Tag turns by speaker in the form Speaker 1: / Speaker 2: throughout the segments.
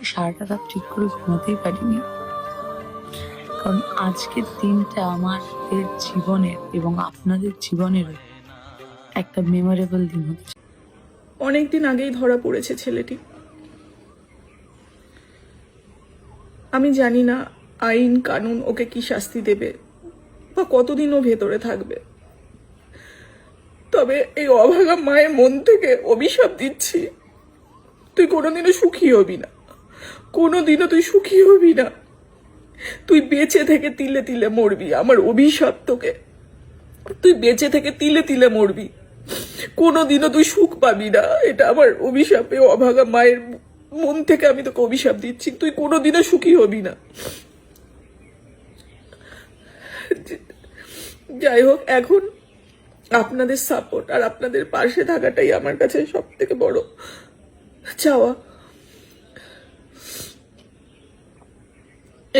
Speaker 1: সারাটা রাত ঠিক করে ঘুমাতেই পারিনি, কারণ আজকের দিনটা আমাদের জীবনের এবং আপনাদের জীবনেরও একটা মেমোরেবল দিন হচ্ছে।
Speaker 2: অনেকদিন আগেই ধরা পড়েছে ছেলেটি। আমি জানি না আইন কানুন ওকে কি শাস্তি দেবে বা কতদিন ও ভেতরে থাকবে, তবে এই অভাগা মায়ের মন থেকে অভিশাপ দিচ্ছি, তুই কোনোদিনও সুখী হবি না, কোনোদিনও তুই সুখী হবি না। তুই বেঁচে থেকে তিলে তিলে মরবি, আমার অভিশাপ তোকে। তুই বেঁচে থেকে তিলে তিলে মরবি, কোনোদিনও তুই সুখ পাবি না, এটা আমার অভিশাপে। অভাগা মায়ের মন থেকে আমি তোকে অভিশাপ দিচ্ছি, তুই কোনোদিনও সুখী হবি না। যাই হোক, এখন আপনাদের সাপোর্ট আর আপনাদের পাশে থাকাটাই আমার কাছে সব থেকে বড় চাওয়া।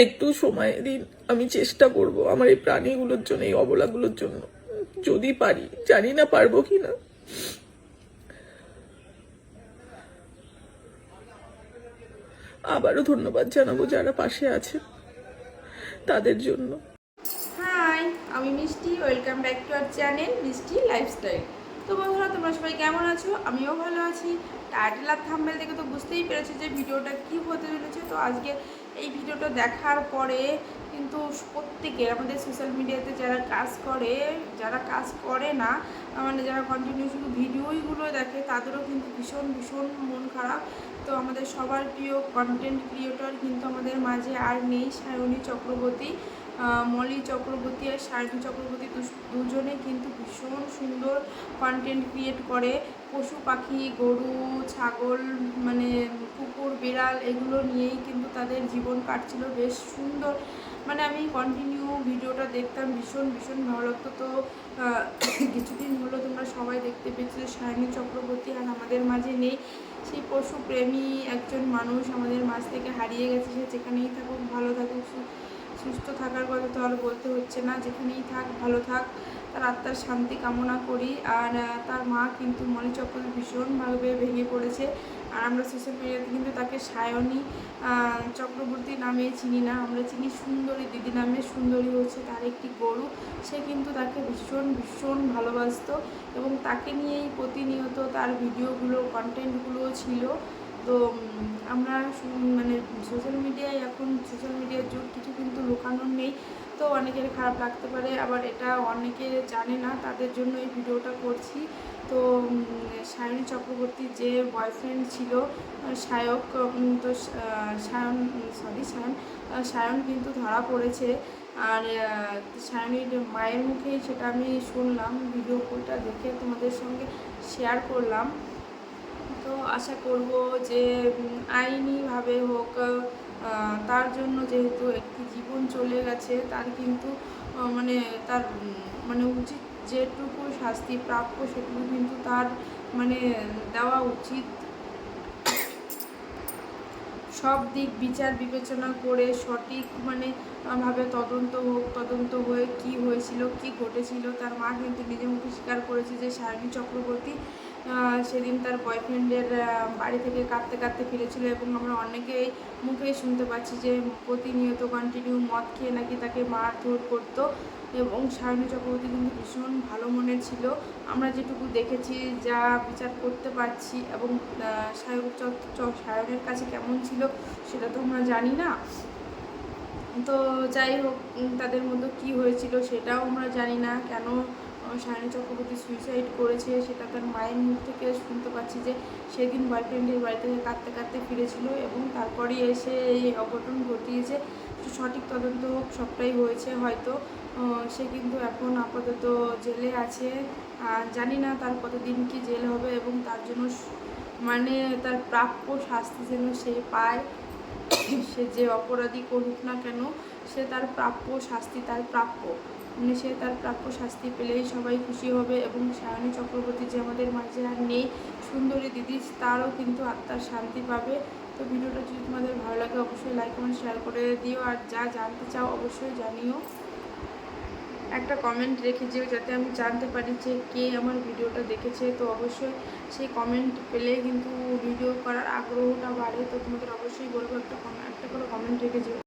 Speaker 2: একটু সময় দিন, আমি চেষ্টা করব আমার এই প্রাণীগুলোর জন্য, এই অবলাগুলোর জন্য, যদি পারি। জানি না পারবো কিনা। আবারও ধন্যবাদ জানাবো যারা পাশে আছে তাদের জন্য।
Speaker 3: হাই, আমি মিষ্টি। Welcome back to our channel মিষ্টি লাইফস্টাইল। তো বন্ধুরা, তোমরা সবাই কেমন আছো? আমিও ভালো আছি। টাইটেল আর থাম্বনেল দেখে তো বুঝতেই পেরেছি যে ভিডিওটা কি হতে চলেছে। তো আজকে এই ভিডিওটা দেখার পরে কিন্তু প্রত্যেকের, আমাদের সোশ্যাল মিডিয়াতে যারা কাজ করে না, মানে যারা কন্টিনিউ শুধু ভিডিওইগুলো দেখে, তাদেরও কিন্তু ভীষণ ভীষণ মন খারাপ। তো আমাদের সবার প্রিয় কন্টেন্ট ক্রিয়েটর কিন্তু আমাদের মাঝে আর নেই। সায়নী চক্রবর্তী, মলি চক্রবর্তী আর সায়নী চক্রবর্তী দুজনে কিন্তু ভীষণ সুন্দর কন্টেন্ট ক্রিয়েট করে। পশু পাখি, গরু, ছাগল, মানে কুকুর, বিড়াল, এগুলো নিয়েই কিন্তু তাদের জীবন কাটছিল বেশ সুন্দর। মানে আমি কন্টিনিউ ভিডিওটা দেখতাম, ভীষণ ভীষণ ভালো লাগতো। তো কিছুদিন হলো তোমরা সবাই দেখতে পেয়েছো যে সায়নী চক্রবর্তী আর আমাদের মাঝে নেই। সেই পশুপ্রেমী একজন মানুষ আমাদের মাঝ থেকে হারিয়ে গেছে। সে যেখানেই থাকুক, ভালো থাকুক, সুস্থ থাকার কথা তো আর বলতে হচ্ছে না, যেখানেই থাক ভালো থাক, তার আত্মার শান্তি কামনা করি। আর তার মা কিন্তু মলি চক্রবর্তী ভীষণভাবে ভেঙে পড়েছে। আর আমরা সোশ্যাল মিডিয়াতে কিন্তু তাকে সায়নী চক্রবর্তী নামে চিনি না, আমরা চিনি সুন্দরী দিদি নামে। সুন্দরী হচ্ছে তার একটি গরু। সে কিন্তু তাকে ভীষণ ভীষণ ভালোবাসতো এবং তাকে নিয়েই প্রতিনিয়ত তার ভিডিওগুলো, কন্টেন্টগুলোও ছিল। তো আমরা মানে সোশ্যাল মিডিয়ার যুগ, কিছু কিন্তু লুকানোর নেই। তো অনেকের খারাপ লাগতে পারে, আবার এটা অনেকে জানে না, তাদের জন্য এই ভিডিওটা করছি। তো সায়নী চক্রবর্তীর যে বয়ফ্রেন্ড ছিল সায়ক, তো সায়ন কিন্তু ধরা পড়েছে। আর সায়নীর মায়ের মুখেই সেটা আমি শুনলাম, ভিডিওটা দেখে তোমাদের সঙ্গে শেয়ার করলাম। তো আশা করব যে আইনিভাবে হোক, তার জন্য যেহেতু একটি জীবন চলে গেছে, তার কিন্তু তার উচিত যেটুকু শাস্তি প্রাপ্য সেটুকু কিন্তু তার দেওয়া উচিত। সব দিক বিচার বিবেচনা করে সঠিক ভাবে তদন্ত হয়ে কি হয়েছিল, কি ঘটেছিল। তার মা কিন্তু নিজে মুখে স্বীকার করেছে যে সায়নী চক্রবর্তী সেদিন তার বয়ফ্রেন্ডের বাড়ি থেকে কাঁদতে কাঁদতে ফিরেছিল, এবং আমরা অনেকেই মুখেই শুনতে পাচ্ছি যে প্রতিনিয়ত কন্টিনিউ মদ খেয়ে নাকি তাকে মারধর করতো। এবং সায়নী চক্রবর্তী কিন্তু ভীষণ ভালো মনের ছিল, আমরা যেটুকু দেখেছি, যা বিচার করতে পারছি। এবং সায়নের কাছে কেমন ছিল সেটা তো আমরা জানি না। তো যাই হোক, তাদের মধ্যে কী হয়েছিল সেটাও আমরা জানি না। কেন সায়নী চক্রবর্তী সুইসাইড করেছে সেটা তার মায়ের মুখ থেকে শুনতে পাচ্ছি যে সেদিন বয়ফ্রেন্ডের বাড়ি থেকে কাঁদতে কাঁদতে ফিরেছিল এবং তারপরেই এসে এই অঘটন ঘটিয়েছে। সঠিক তদন্ত হোক, সবটাই হয়েছে হয়তো। সে কিন্তু এখন আপাতত জেলে আছে, জানি না তার কতদিন কি জেল হবে, এবং তার জন্য তার প্রাপ্য শাস্তি যেন সে পায়। সে যে অপরাধী করুক না কেন, সে তার প্রাপ্য শাস্তি, তার প্রাপ্য সে তার প্রাপ্য শাস্তি পেলেই সবাই খুশি হবে। এবং সায়নী চক্রবর্তী যে আমাদের মাঝে আর নেই, সুন্দরী দিদি, তারও কিন্তু আত্মার শান্তি পাবে। তো ভিডিওটা যদি তোমাদের ভালো লাগে অবশ্যই লাইক কমেন্ট শেয়ার করে দিও, আর যা জানতে চাও অবশ্যই জানিও। একটা কমেন্ট রেখে যেও, যাতে আমি জানতে পারি যে কে আমার ভিডিওটা দেখেছে। তো অবশ্যই সেই কমেন্ট পেলে কিন্তু ভিডিও করার আগ্রহটা বাড়ে। তো তোমাদের অবশ্যই বলবো একটা করে কমেন্ট রেখে যেও।